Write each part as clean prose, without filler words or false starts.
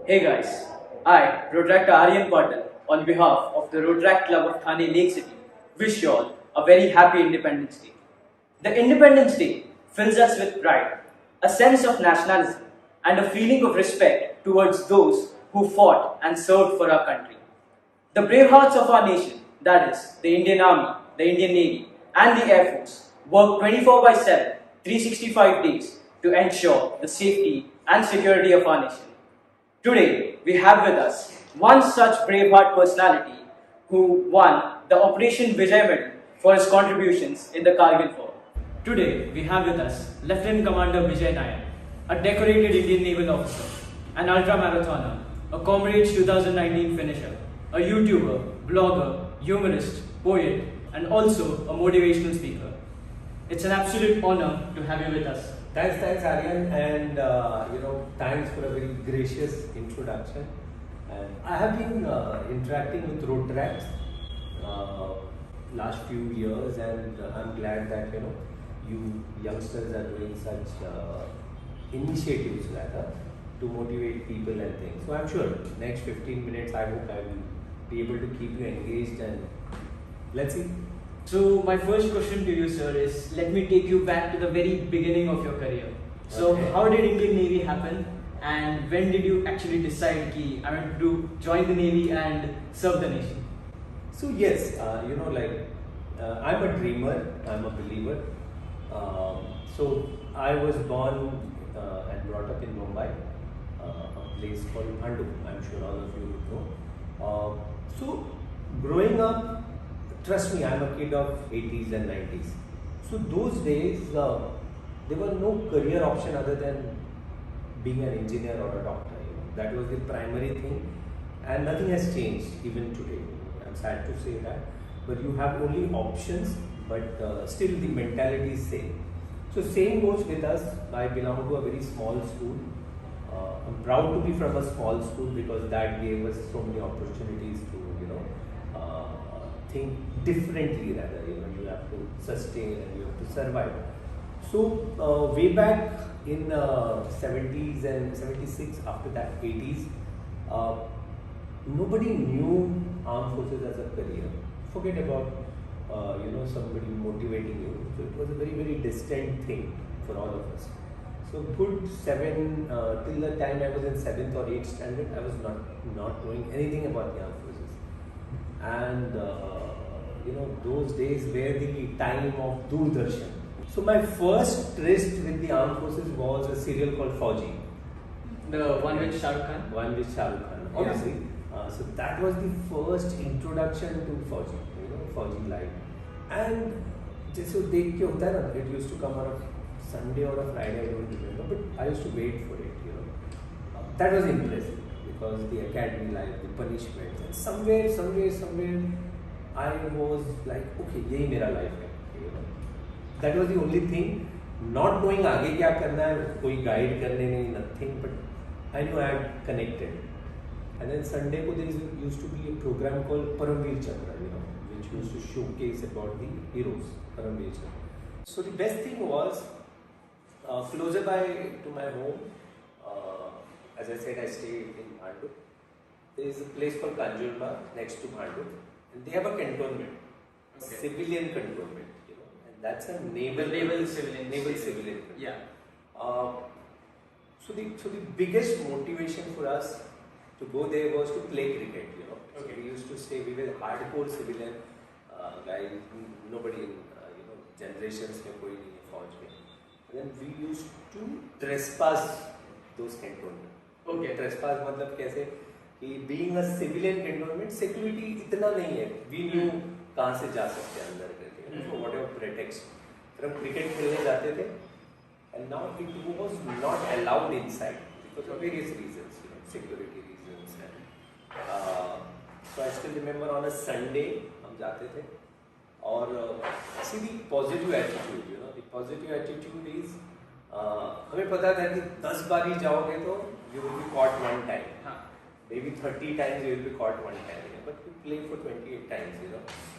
Hey guys, I, Road Aryan Patel, on behalf of the Road Club of Thane Lake City, wish you all a very happy Independence Day. The Independence Day fills us with pride, a sense of nationalism, and a feeling of respect towards those who fought and served for our country. The brave hearts of our nation, that is, the Indian Army, the Indian Navy, and the Air Force, work 24 by 7, 365 days to ensure the safety and security of our nation. Today, we have with us one such braveheart personality who won the Operation Vijay Medal for his contributions in the Kargil War. Today, we have with us Lieutenant Commander Vijay Nayak, a decorated Indian naval officer, an ultra-marathoner, a Comrades 2019 finisher, a YouTuber, blogger, humorist, poet, and also a motivational speaker. It's an absolute honor to have you with us. Thanks, Aryan, and thanks for a very gracious introduction. And I have been interacting with road tracks last few years, and I'm glad that you youngsters are doing such initiatives rather to motivate people and things. So I'm sure next 15 minutes I hope I will be able to keep you engaged, and let's see. So my first question to you, sir, is let me take you back to the very beginning of your career. So Okay. how did Indian Navy happen, and when did you actually decide ki I want to join the Navy and serve the nation? So yes, I'm a dreamer, I'm a believer. So I was born and brought up in Mumbai, a place called Bhandup. I'm sure all of you would know. So growing up, trust me, I'm a kid of 80s and 90s. So those days, there were no career option other than being an engineer or a doctor. That was the primary thing, and nothing has changed even today. I'm sad to say that, but you have only options, but still the mentality is same. So same goes with us. I belong to a very small school. I'm proud to be from a small school because that gave us so many opportunities to think differently rather. You have to sustain and you have to survive. So way back in 70s and 76, after that 80s, nobody knew armed forces as a career. Forget about somebody motivating you. So it was a very, very distant thing for all of us. So good till the time I was in 7th or 8th standard, I was not knowing anything about the armed forces. And those days were the time of Doordarshan. So my first tryst with the armed forces was a serial called Fauji. The one with Shah Rukh Khan? One with Shah Rukh Khan, obviously. So that was the first introduction to Fauji, Fauji live. And जैसे वो देख के होता है ना, it used to come on a Sunday or a Friday, I don't remember, but I used to wait for it, That was impressive because the academy life, the punishments, and somewhere, I was like, okay, यही मेरा life है, That was the only thing. Not knowing आगे क्या करना है, कोई guide करने नहीं, nothing, but I knew I had connected. And then Sunday को there used to be a program called Paramveer Chakra, which used to showcase about the heroes, Paramveer Chakra. So the best thing was closer by to my home. As I said, I stay in Bhandup. There is a place called Kanjurba next to Bhandup, and they have a cantonment, civilian cantonment, and that's a naval civilian. Yeah. So the biggest motivation for us to go there was to play cricket, So we used to stay, we were hardcore civilian guys, nobody in generations में कोई नहीं है फौज में. And then we used to trespass those cantonments. Okay. Trespass मतलब कैसे कि being a civilian cantonment, security इतना नहीं है. We knew कहाँ से जा सकते हैं अंदर करके. So whatever pretext. फिर हम क्रिकेट खेलने जाते थे, and now it was not allowed inside because of various reasons, security reasons. And so I still remember on a Sunday हम जाते थे, और see the positive attitude, the positive attitude is हमें पता था कि 10 बार ही जाओगे तो you will be caught one time, maybe 30 times you will be caught one time, but we play for 28 times,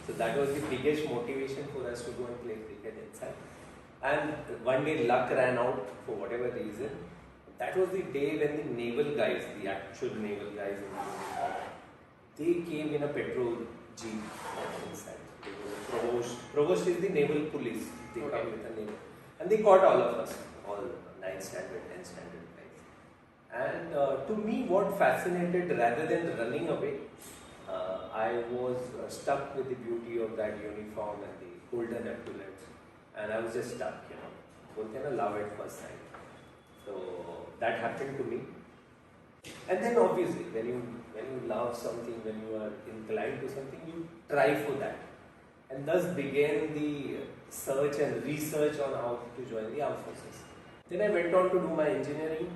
So that was the biggest motivation for us to go and play cricket inside. And one day luck ran out for whatever reason. that was the day when the naval guys, the actual naval guys in the uniform, they came in a petrol jeep inside. There was a provost. Provost is the naval police. They Okay. come with a naval. And they caught all of us, all 9th standard, 10th standard guys. And to me, what fascinated, rather than running away, I was stuck with the beauty of that uniform and the golden epaulets. And I was just stuck, you know. Both kind of love at first sight. So that happened to me. And then obviously, when you love something, when you are inclined to something, you try for that. And thus began the search and research on how to join the armed forces. Then I went on to do my engineering.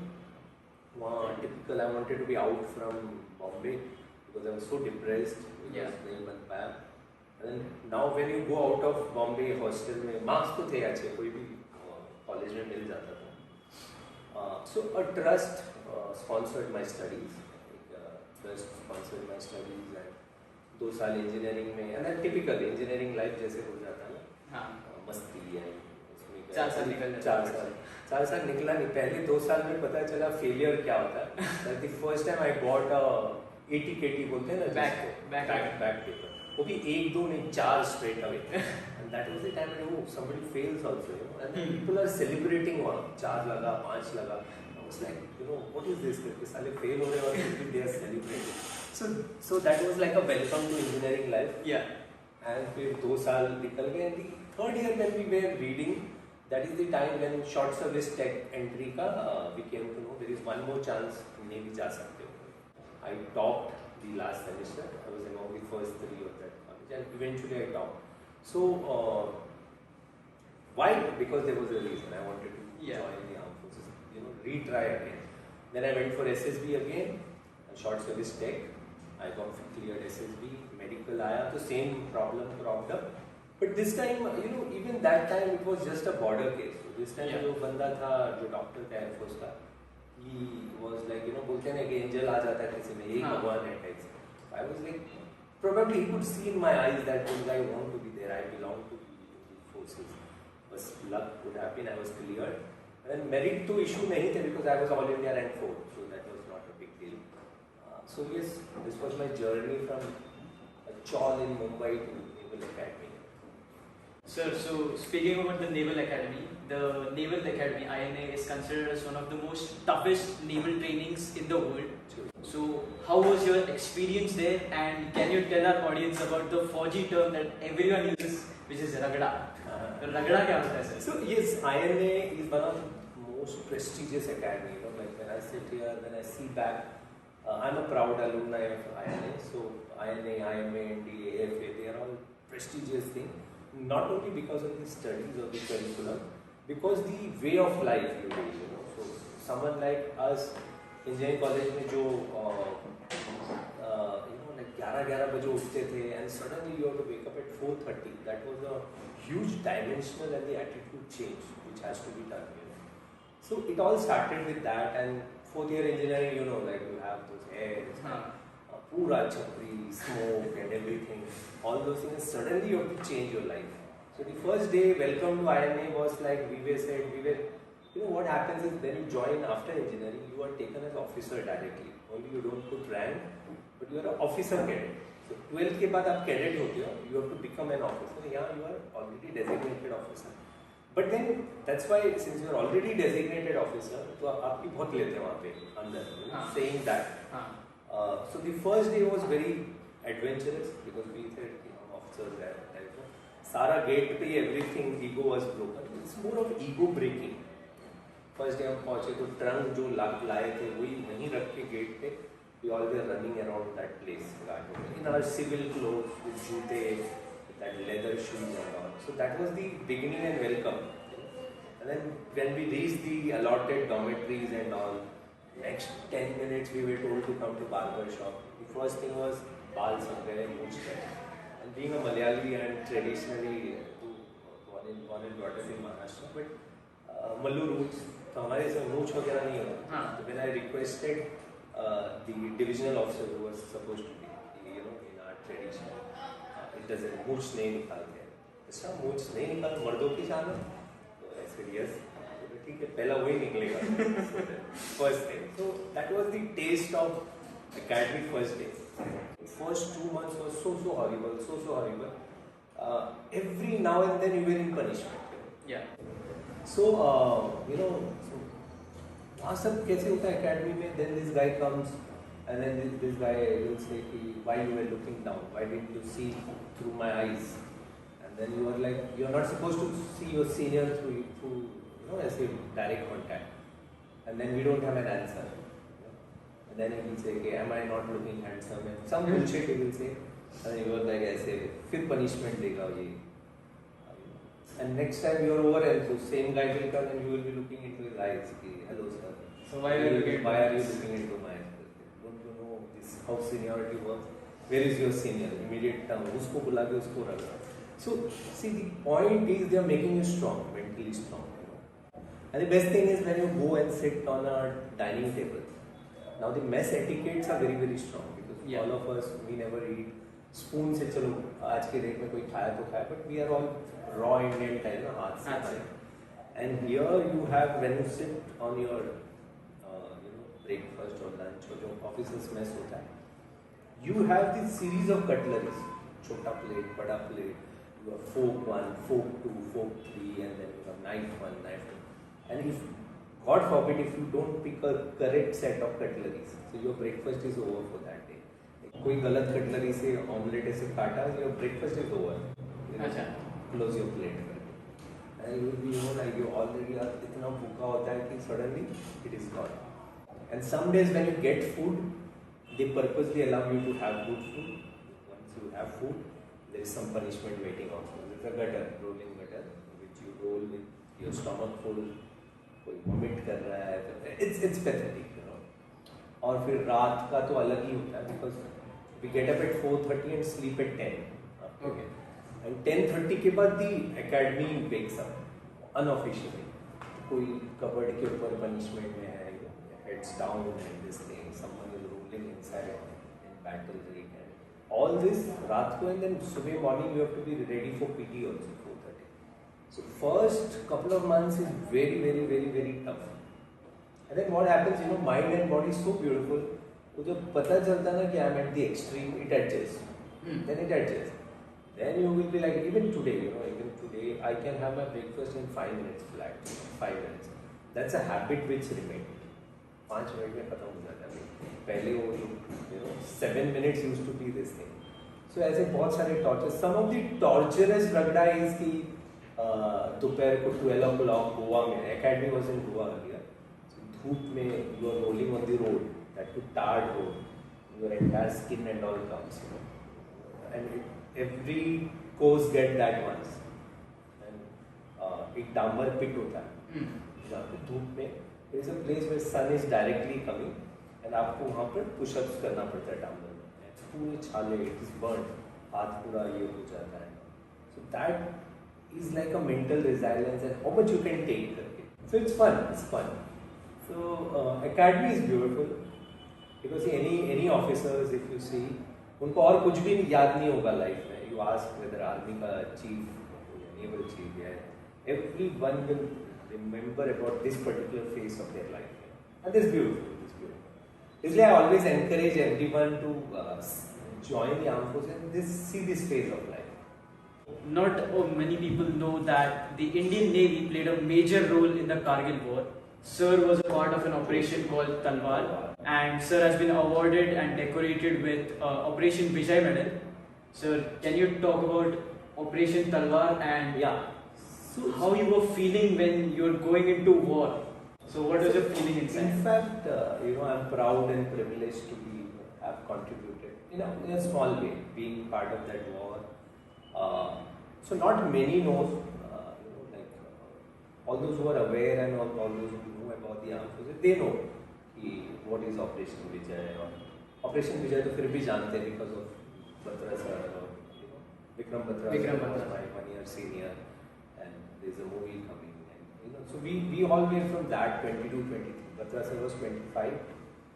Typical, I wanted to be out from Bombay because I was so depressed. Yeah. नहीं बन पाया. And then now when you go out of Bombay hostel में marks तो थे अच्छे, कोई भी college में मिल जाता था. So a trust sponsored my studies. Trust sponsored my studies and 2 साल engineering में, and then typical engineering life जैसे हो जाता है ना. हाँ. मस्ती है उसमें. 4 साल निकल जाते हैं. 4 साल निकला नहीं. पहले 2 साल में पता चला फेलियर क्या होता है. Like the first time I bought a ATKT बोलते हैं ना. Back paper. वो भी 1, 2 नहीं 4 straight away. And that was the time when somebody fails also, you know. And then people are celebrating वहाँ 4 लगा 5 लगा. I was like, you know, what is this? करके साले fail हो रहे हैं और they are celebrating. So that was like a welcome to engineering life. Yeah. And फिर 2 साल निकल गए. And the third year when we were reading, that is the time when short service tech entry का we came to know there is one more chance Navy जा सकते हो. I topped the last semester. I was among the first 3 of that college, and eventually I topped. So why? Because there was a reason I wanted to join the armed forces. You know, retry again. Then I went for SSB again, short service tech. I got cleared SSB. Medical आया तो same problem cropped up. But this time, you know, even that time it was just a border case. So this time जो बंदा था, जो doctor था air force का, he was like, you know, बोलते हैं ना कि एंजल आ जाता है किसी में, यही भगवान है टाइप से. I was like, probably he could see in my eyes that I want to be there. I belong to the forces. But luck would have been I was cleared. And merit to issue नहीं थे because I was all India rank 4, so that was not a big deal. So yes, this was my journey from a chawl in Mumbai to Naval Academy. Sir, so speaking about the Naval Academy INA is considered as one of the most toughest naval trainings in the world. True. So how was your experience there, and can you tell our audience about the 4G term that everyone uses, which is Ragda? Ragda क्या होता है sir? So yes, INA is one of the most prestigious academy. You know, like when I sit here, when I see back, I'm a proud alumni of INA. So INA, IMA, NDA, AFA, they are all prestigious things. Not only because of the studies or the curriculum, because the way of life you live, you know. So someone like us, engineering college में जो you know, like 11 बजे उठते थे, and suddenly you have to wake up at 4:30. That was a huge dimensional and the attitude change which has to be done, you know. So it all started with that, and 4th year engineering, you know, like you have those hairs, पूरा छपरी, smoke and everything, all those things. Suddenly you have to change your life. So the first day, welcome to IMA was like we said, you know what happens is when you join after engineering, you are taken as officer directly. Only you don't put rank, but you are an officer cadet. So 12th के बाद आप cadet होते हो, you have to become an officer. यहाँ you are already designated officer. But then that's why since you are already designated officer, तो आपकी बहुत लेते हैं वहाँ पे अंदर, saying that. So the first day was very adventurous because we said, you know, officers there. सारा gate पे everything ego was broken. It's more of ego breaking. First day हम पहुँचे तो ट्रंक जो लाए थे वही वहीं रख के गेट पे. We all were running around that place in our civil clothes with जूते, with that leather shoes and all. So that was the beginning and welcome. And then when we reached the allotted dormitories and all, next 10 minutes we were told to come to barber shop. The first thing was baal somewhere in Mumbai. And being a Malayali and traditionally born and brought up in Maharashtra, but Mallu roots, तो हमारे से मूछ वगैरह नहीं होता. So when I requested the divisional officer who was supposed to be, you know, in our tradition, it doesn't मूछ नहीं निकालते हैं. अच्छा मूछ नहीं निकाल मर्दों की शान है. So I said yes. ठीक है पहला वही निकलेगा first day. So that was the taste of academy first day. First 2 months was so horrible, so horrible. Every now and then you were in punishment. Yeah. So so वहाँ सब कैसे होता है academy में? Then this guy comes and then this guy will say कि why you were looking down? Why didn't you see through my eyes? And then you are like, you are not supposed to see your senior through as a direct contact. And then we don't have an answer. And then he will say, okay, am I not looking handsome? And some bullshit he will say. And you are like, ऐसे फिर punishment देगा ये. And next time you are over and so same guy will come and you will be looking into his eyes. Okay, hello sir. So why are you looking? Why are you looking into my eyes? Don't you know this how seniority works? Where is your senior? Immediate term. उसको बुला के उसको रखना. So see the point is they are making you strong, mentally strong. And the best thing is when you go and sit on a dining table. Now the mess etiquettes are very strong because all of us we never eat spoon से चलो आज के date में कोई खाया तो खाया but we are all raw Indian type ना हाथ से खाए. And here you have when you sit on your breakfast or lunch or जो offices mess होता है, you have this series of cutleries, छोटा plate, बड़ा plate, you have fork 1, fork 2, fork 3, and then you have knife 1, knife 2. And if, God forbid, if you don't pick a correct set of cutleries, so your breakfast is over for that day. कोई गलत cutlery से omelette ऐसे काटा, your breakfast is over. अच्छा. Close your plate. And you will be like you already are इतना भूखा होता है कि suddenly it is gone. And some days when you get food, they purposely allow you to have good food. Once you have food, there is some punishment waiting also. It's a gutter, rolling gutter, which you roll with your stomach full. कोई vomit कर रहा है, it's pathetic, you know. और फिर रात का तो अलग ही होता है because we get up at 4:30 and sleep at 10. Okay. And 10:30 के बाद the academy wakes up unofficially. कोई कबर्ड के ऊपर punishment में है, heads down and this thing, someone is rolling inside in battle rig and all this रात को and then सुबह morning you have to be ready for PT also 4:30. So first couple of months is very tough. And then what happens, mind and body is so beautiful. तो जब पता चलता ना कि I am at the extreme, it adjusts. Then it adjusts. Then you will be like, even today, I can have my breakfast in 5 minutes flat. 5 minutes. That's a habit which remains. 5 minutes में खत्म हो जाता है. पहले वो 7 minutes used to be this thing. So ऐसे बहुत सारे tortures. Some of the torturous ragda is कि दोपहर को 12 o'clock गोवा में, academy was in Goa earlier. So धूप में you are rolling on the road, that to tarred road, your entire skin and all comes, and every course get that once. And एक डांबर पिट होता है, जहाँ पे धूप में there is a place where sun is directly coming, and आपको वहाँ पर push-ups करना पड़ता है डांबर में. पूरे छाले, it is burnt, हाथ पूरा ये हो जाता है. So that is like a mental resilience and how much you can take करके. So it's fun. So academy is beautiful because any officers if you see, उनको और कुछ भी याद नहीं होगा life में. You ask whether army का chief, naval chief, everyone will remember about this particular phase of their life. And this is beautiful. इसलिए I always encourage everyone to join the armed forces and see this phase of life. Not many people know that the Indian Navy played a major role in the Kargil War. Sir was a part of an operation called Talwar, and Sir has been awarded and decorated with Operation Vijay Medal. Sir, can you talk about Operation Talwar and so how you were feeling when you were going into war? So what was your feeling inside? In fact, I'm proud and privileged to have contributed in a small way, being part of that war. So not many knows, all those who are aware and all those who know about the armed forces, they know what is Operation Vijay. Or Operation Vijay तो फिर भी जानते हैं because of Batra sir or Vikram Batra, my 1 year senior, and there is a movie coming. And, so we all were from that 22, 23. Batra sir was 25,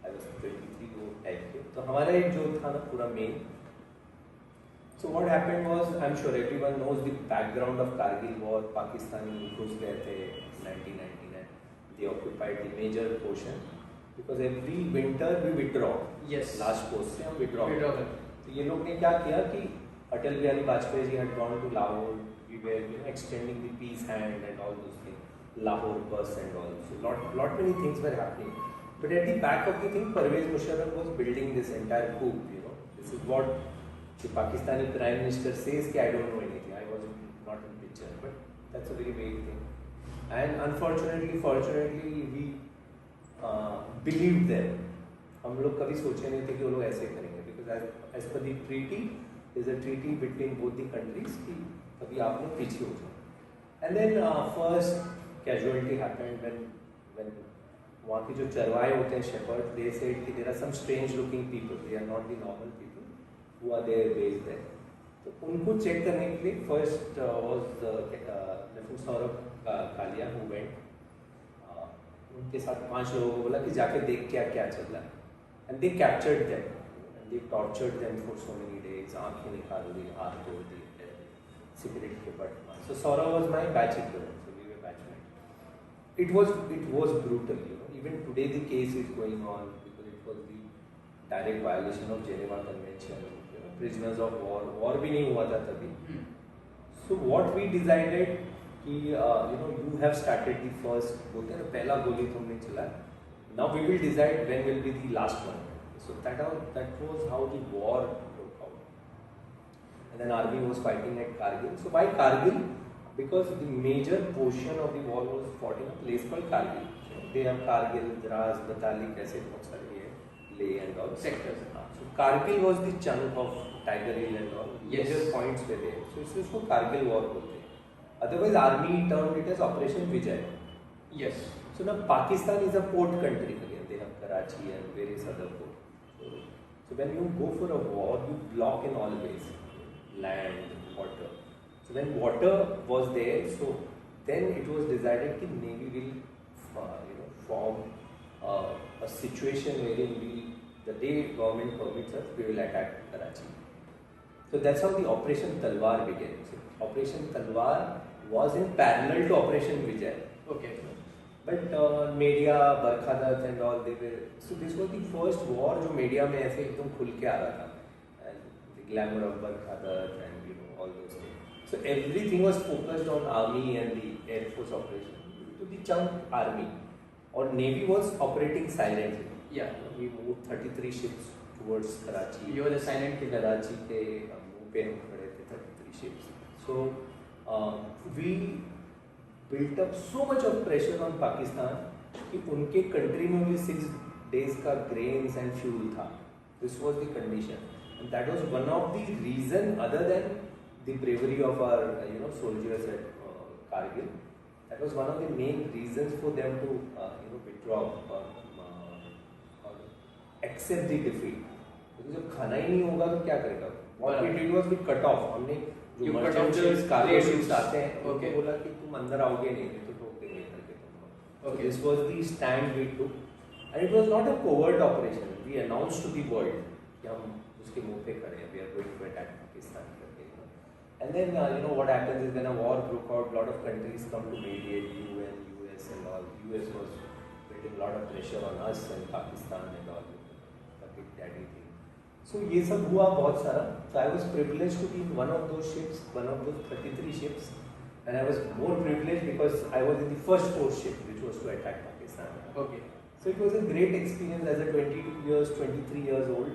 I was 23 वो type के. तो हमारा एक जो था ना पूरा main. So what happened was, I'm sure everyone knows the background of Kargil war. Pakistani घुस गए थे 1999. they occupied the major portion because every winter we withdraw. Yes. Last post से हम withdraw. Withdraw करते. तो ये लोग ने क्या किया कि Atal Bihari Vajpayee ji had gone to Lahore. We were extending the peace hand and all those things. Lahore bus and all. So lot many things were happening. But at the back of the thing, Pervez Musharraf was building this entire coup. This is what the Pakistani Prime Minister says. I don't know anything. I was not in picture, but that's a very vague thing. And unfortunately, fortunately, we believed them. हम लोग कभी सोचे नहीं थे कि वो लोग ऐसे करेंगे. Because as per the treaty, there's a treaty between both the countries कि कभी आप लोग पीछे हो जाओ. And then first casualty happened when वहाँ के जो चरवाहे होते हैं shepherd, they said कि there are some strange looking people, they are not the normal people who are there based there. तो उनको चेक करने के लिए first was Nephew Saurabh Kalia who went. उनके साथ 5 लोगों को बोला कि जाके देख क्या चल रहा है. And they captured them and they tortured them for so many days. आँखें निकाल दी, हाथ तोड़ दिए, cigarette के butt मार. So Saurabh was my batch equivalent, so we were batchmates. It was brutal. Even today the case is going on because it was the direct violation of Geneva Convention. Prisoners of war भी नहीं हुआ था तभी. So what we decided कि you have started the first, बोलते हैं ना पहला गोली तुमने चला. Now we will decide when will be the last one. So that was how the war broke out. And then army was fighting at Kargil. So why Kargil? Because the major portion of the war was fought in a place called Kargil. They have Kargil, Dras, Batalik, ऐसे बहुत सारे हैं, Leh and all sectors. So Kargil was the chunk of Tiger Hill and all. Yes. Major points were there. So इसलिए उसको Kargil war बोलते हैं. Otherwise, army termed it as Operation Vijay. Yes. So now Pakistan is a port country again. They have Karachi and various other ports. So when you go for a war, you block in all ways, land, water. So when water was there, so then it was decided that Navy will form a situation wherein the day government permits us, we will attack Karachi. So that's how the Operation Talwar began. So Operation Talwar was in parallel to Operation Vijay. Okay. But media, Barkha Dutt and all, they were. So this was the first war जो media में ऐसे एकदम खुल के आ रहा था. And the glamour of Barkha Dutt and all those things. So everything was focused on army and the air force operation. To the chunk army, or navy was operating silently. Yeah. We moved 33 ships towards Karachi. You were the silent killer. Karachi के मुंह पे हम खड़े थे 33 ships. So we built up so much of pressure on Pakistan कि उनके country में भी 6 days का grains and fuel था. This was the condition, and that was one of the reason, other than the bravery of our soldiers at Kargil. That was one of the main reasons for them to withdraw or accept the defeat. Because जब खाना ही नहीं होगा तो क्या करेगा? What we did was we cut off. हमने जो merchant ships, cargo ships आते हैं, उनको बोला कि तुम अंदर आओगे नहीं तो ठोक देंगे करके तुमको. So this was the stand we took, and it was not a covert operation. We announced to the world कि हम उसके मुंह पे खड़े हैं. We are going to attack Pakistan. And then what happens is when a war broke out, a lot of countries come to mediate, UN, US and all. US was putting a lot of pressure on us and Pakistan and all, the big daddy thing. So ये सब हुआ बहुत सारा. So I was privileged to be in one of those ships, one of those 33 ships, and I was more privileged because I was in the first force ship, which was to attack Pakistan. Okay. So it was a great experience as a 22 years, 23 years old.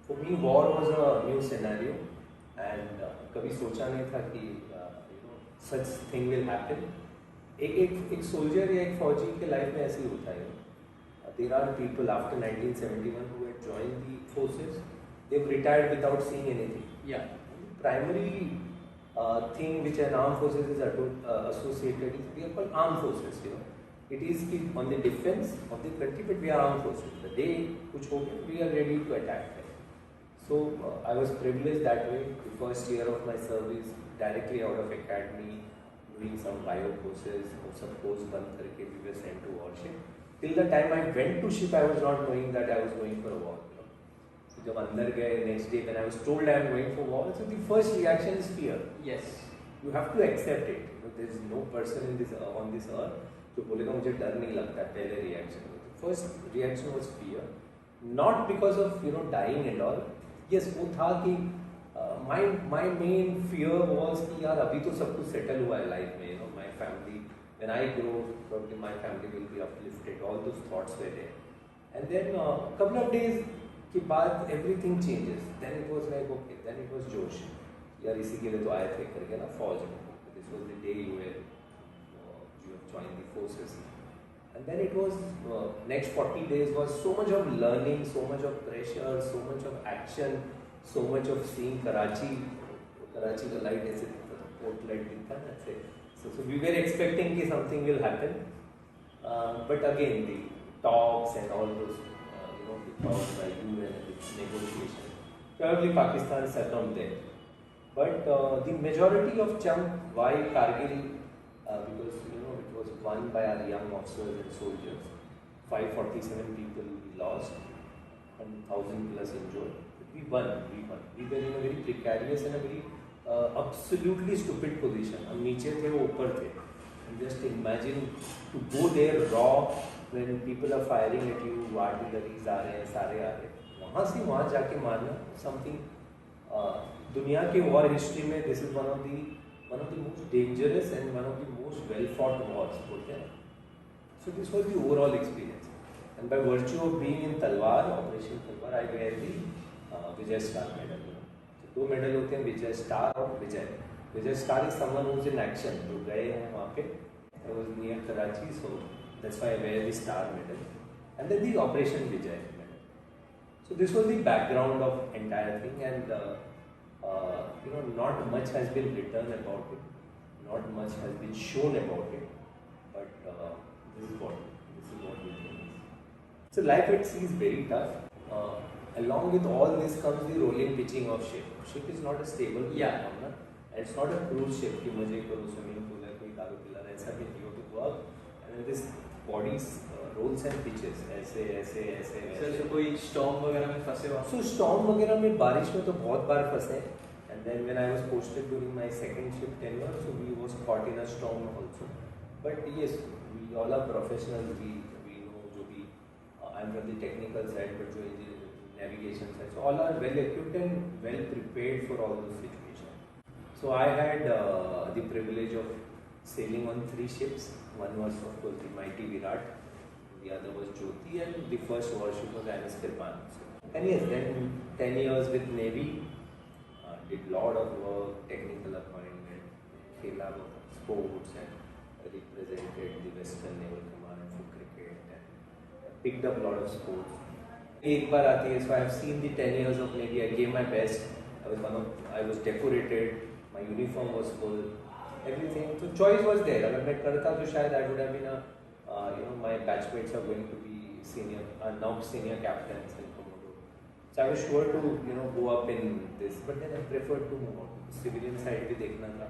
For me, war was a new scenario. And कभी सोचा नहीं था कि such thing will happen. एक soldier या एक फौजी के लाइफ में ऐसे ही होता है. There are people after 1971 who had joined the forces. They've retired without seeing anything. Yeah. Primary thing which an armed forces is associated is, we are called armed forces. It is on the defense of the country, but we are armed forces. The day कुछ हो गया, we are ready to attack. So I was privileged that way. The first year of my service, directly out of academy, doing some bio courses, some course बंद करके we were sent to warship. Till the time I went to ship, I was not knowing that I was going for a war. So जब अंदर गए, next day when I was told I am going for war, so the first reaction is fear. Yes. You have to accept it. There is no person on this earth तो बोलेगा मुझे डर नहीं लगता पहले रिएक्शन में. First reaction was fear, not because of dying and all. Yes वो था कि माय मेन फियर वाज कि यार अभी तो सब कुछ सेटल हुआ है लाइफ में, my family, when I grow probably my family will be uplifted, all those thoughts were there. And then couple of days के बाद everything changes. Then it was like okay, then it was जोश, यार इसी के लिए तो आए थे करके ना फौज में. This was the day you have joined the forces. And then it was next 40 days was so much of learning, so much of pressure, so much of action, so much of seeing Karachi का light ऐसे दिखता था, port light दिखता ना ऐसे. So we were expecting कि something will happen, but again the talks and all those, the talks by UN and the negotiation, probably Pakistan succumbed there. But the majority of chunk, why Kargil? Because it was won by our young officers and soldiers. 547 people we lost, 1,000 plus injured. But we won. We were in a very precarious and a very absolutely stupid position. हम नीचे थे वो ऊपर थे. And just imagine to go there raw when people are firing at you, artilleries आ रहे हैं, सारे आ रहे हैं. वहाँ से वहाँ जाके मारना something. दुनिया के वॉर हिस्ट्री में this is one of the most dangerous and one of the most well fought wars बोलते हैं. So this was the overall experience. And by virtue of being in Talwar, Operation Talwar, I wear the Vijay Star medal. So 2 medal होते हैं, विजय star और विजय. विजय star is someone who is in action, जो गए हैं वहाँ पे. I was near Karachi, so that's why I wear the star medal. And then the Operation Vijay medal. So this was the background of entire thing, and not much has been written about it, not much has been shown about it, but this is what we think. So life at sea is very tough. Along with all this comes the rolling pitching of ship. Ship is not a stable platform, and it's not a cruise ship कि मुझे कोई swimming pool है, कोई दारू पिला रहा है, ऐसा भी you have to work, and then this bodies rolls and pitches ऐसे. सर कोई storm वगैरह में फंसे हो? So storm वगैरह में बारिश में तो बहुत बार फंसे. And then when I was posted during my second shift tenure, so we was caught in a storm also. But yes, we all are professionals. We know जो भी I'm from the technical side, but जो navigation side, so all are well equipped and well prepared for all those situations. So I had the privilege of sailing on 3 ships. One was of course the mighty Virat, the other was Jyoti, and the first warship was MS Kirpan. And yes, then 10 years with Navy. Did lot of work, technical appointment, खेला sports and represented the Western Naval Command for cricket and picked up lot of sports. एक बार आती है, so I have seen the 10 years of Navy. I gave my best. I was decorated. My uniform was full. Everything. So choice was there. अगर मैं करता तो शायद I would have been my batchmates are going to be senior, now senior captains. So I was sure to go up in this, but then I preferred to move on. Civilian side भी देखना था.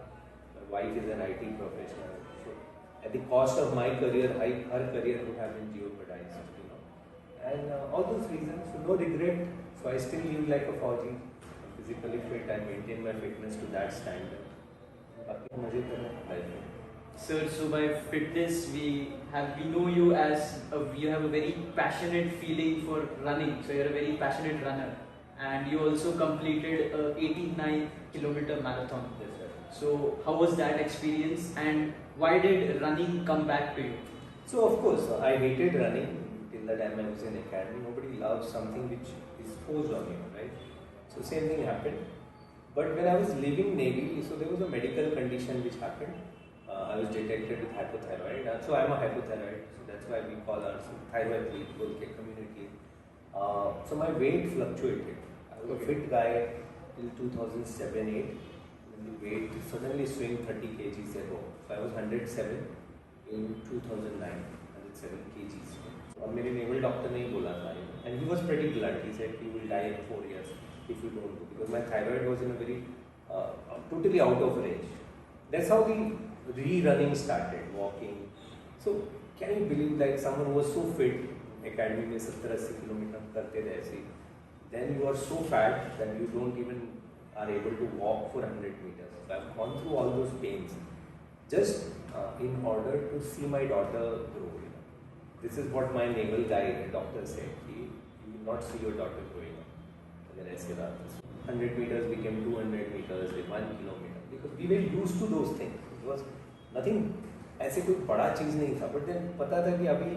My wife is an IT professional, so at the cost of my career, her career would have been jeopardized, and all those reasons. So no regret. So I still live like a Fauji, physically fit. I maintain my fitness to that standard. बाकी मजे कर रहे हैं. Sir, so by fitness we know you as you have a very passionate feeling for running. So you're a very passionate runner, and you also completed a 89-kilometer marathon. Yes, sir. So how was that experience, and why did running come back to you? So of course I hated running till the time I was in academy. Nobody loves something which is forced on you, right? So same thing happened. But when I was leaving Navy, so there was a medical condition which happened. I was detected with hypothyroid, so I'm a hypothyroid, so that's why we call ourselves thyroid lead community. So my weight fluctuated. I was a fit guy till 2007-8, and the weight suddenly swing 30 kgs ago. So I was 107 in 2009, 107 kgs. और मेरे naval doctor ने ही बोला था, and he was pretty blunt. He said you will die in 4 years if you don't do, because my thyroid was in a very totally out of range. That's how the re-running started, walking. So can you believe like someone who was so fit, academy में 70-80 kilometre करते थे ऐसे, then you are so fat that you don't even are able to walk for 100 meters. So I've gone through all those pains. Just in order to see my daughter grow. You know. This is what my naval guy, doctor said. You will not see your daughter growing up. And then I said, 100 meters became 200 meters, then 1 kilometer. Because we were used to those things. It was nothing, ऐसे कोई बड़ा चीज़ नहीं था. But then पता था कि अभी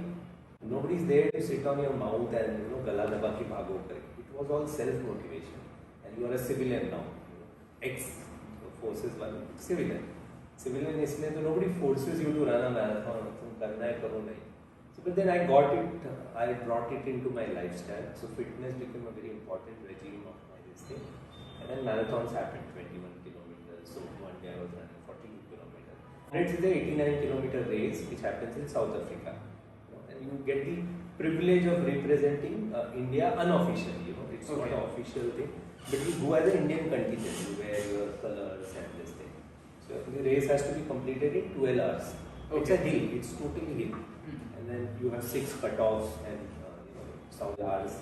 nobody is there to sit on your mouth and गला दबा के भागो करके. It was all self-motivation. And you are a civilian now. Ex-forces one, civilian. Civilian इसलिए तो nobody forces you to run a marathon. तुम करना है करो नहीं. So, but then I got it, I brought it into my lifestyle. So fitness became a very important regime of my this thing. And then marathons happened, 21 kilometers. So one day I was running 42 kilometers. It is a 89-kilometer race which happens in South Africa. And you get the privilege of representing India unofficially. It's not an official thing. But you go as an Indian contingent, you wear your colors and this thing. So the race has to be completed in 12 hours. Okay. It's a hill, it's totally hill. And then you have 6 cutoffs and some hours.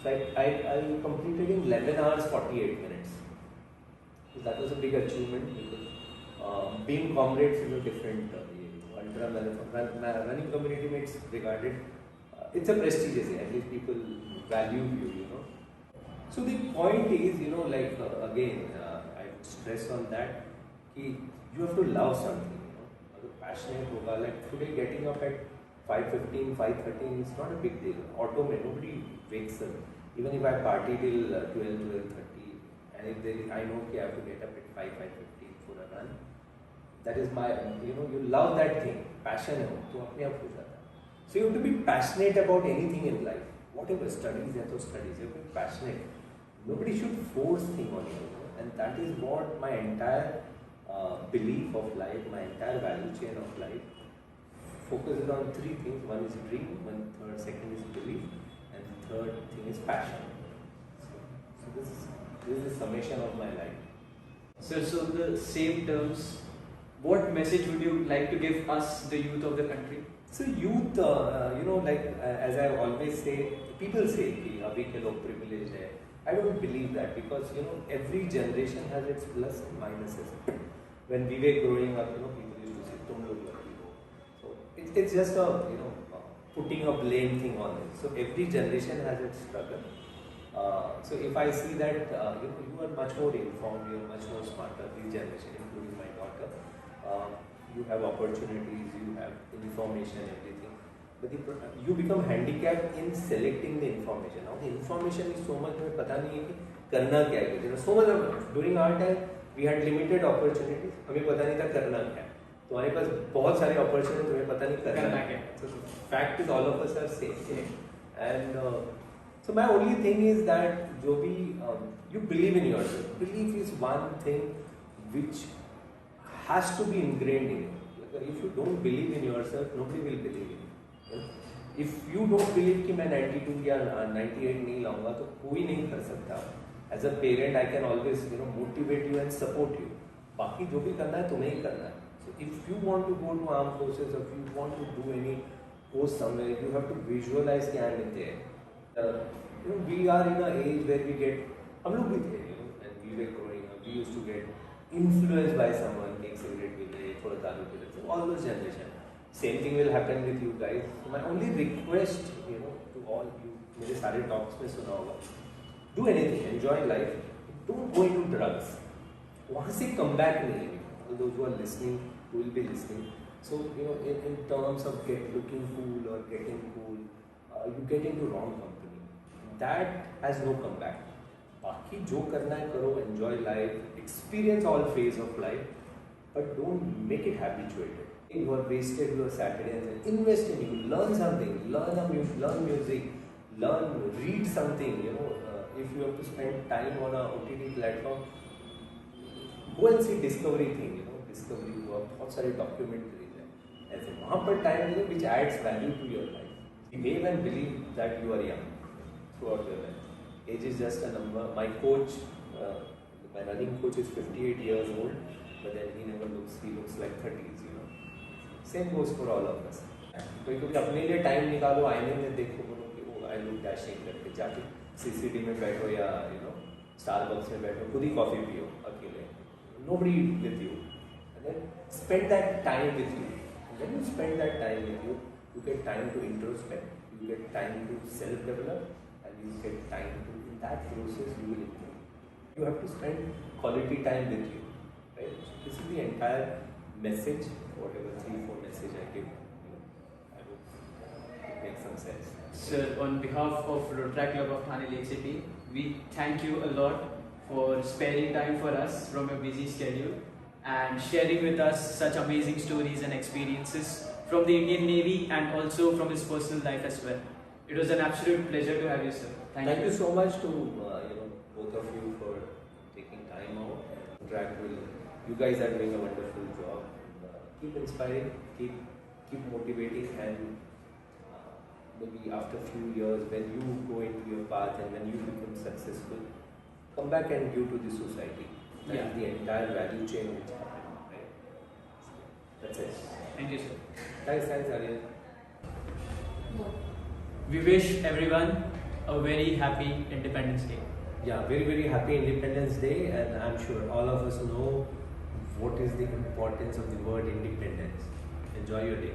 So I completed in 11 hours 48 minutes. So that was a big achievement because being comrades is a different ultra marathon. Running community makes regarded, it's a prestigious thing, at least people value you, So the point is, again, I stress on that, you have to love something, passionate hoga, like today getting up at 5:15, 5:13 is not a big deal. Auto mein, nobody wakes up. Even if I party till 12, 12:30, and if there is, I know I have to get up at 5, 5:15 for a run. That is my, you love that thing. Passion hai, to apne aap ho jata hai. So you have to be passionate about anything in life. Whatever studies hai to studies, you have to be passionate. Nobody should force things on you, and that is what my entire belief of life, my entire value chain of life focuses on 3 things. One is dream, second is belief, and third thing is passion. So this is the summation of my life. So in the same terms, what message would you like to give us, the youth of the country? So youth, as I always say, people say कि अभी के लोग privileged है. I don't believe that because every generation has its plus and minuses. When we were growing up, people used to say तुम लोग lucky हो. So it's just a putting a blame thing on it. So every generation has its struggle. So if I see that you are much more informed, you are much more smarter, this generation, including my daughter, you have opportunities, you have information, everything. But you become handicapped in selecting the information. Now the information is so much, हमें पता नहीं है कि करना क्या है. So much during our time we had limited opportunities. हमें पता नहीं था करना क्या है. तुम्हारे पास बहुत सारे opportunities, तुम्हें पता नहीं करना क्या है. So the fact is all of us are same. And so my only thing is that जो भी you believe in yourself. Belief is one thing which has to be ingrained in you. If you don't believe in yourself, nobody will believe in you. If you don't believe कि मैं 92 या 98 नहीं लाऊंगा तो कोई नहीं कर सकता. As a parent, I can always motivate you and support you. बाकी जो भी करना है तुम्हें ही करना है. So if you want to go to armed forces, or if you want to do any post somewhere, you have to visualize कि I am there. We are in an age where we get, हम लोग भी थे, and we were growing up. We used to get influenced by someone, एक cigarette P ले, थोड़ा दारू P ले. All those generation. Same thing will happen with you guys. So my only request, to all you, मेरे सारे talks में सुना होगा. Do anything, enjoy life. Don't go into drugs. वहाँ से comeback नहीं है. All those who are listening, who will be listening. So in terms of looking cool or getting cool, you get into wrong company. That has no comeback. बाकी जो करना है करो, enjoy life, experience all phase of life, but don't make it habituated. You are wasted your Saturdays and invest in you. Learn something. Learn music. Read something. If you have to spend time on a OTT platform, go and see Discovery thing. Discovery हुआ, बहुत सारे documentaries हैं. ऐसे वहाँ पर time which adds value to your life. Behave and believe that you are young throughout your life. Age is just a number. My coach, my running coach is 58 years old, but then he looks like 30s. Same goes for all of us. कभी अपने लिए time निकालो, आईने में देखो, बोलो कि वो आई लुक डैशिंग करके, जाके CCD में बैठो या स्टारबक्स में बैठो, खुद ही कॉफी पियो अकेले, nobody with you, and then spend that time with you. when you spend that time with you get time to introspect, you get time to self-develop, and you get time to, in that process, you will improve. You have to spend quality time with you, right? So this is the entire message, whatever 3-4 message I give. I hope it makes some sense. Sir, on behalf of Rotaract Club of Thane Lake City, we thank you a lot for sparing time for us from your busy schedule and sharing with us such amazing stories and experiences from the Indian Navy and also from his personal life as well. It was an absolute pleasure to have you, sir. Thank you so much to both of you for taking time out. Rotaract you guys are doing a wonderful job. Keep inspiring, keep motivating, and maybe after a few years, when you go into your path and when you become successful, come back and give to the society. That's the entire value chain which happened, right? That's it. Thank you, sir. Thanks, Aryan. We wish everyone a very happy Independence Day. Yeah, very, very happy Independence Day, and I'm sure all of us know what is the importance of the word independence. Enjoy your day.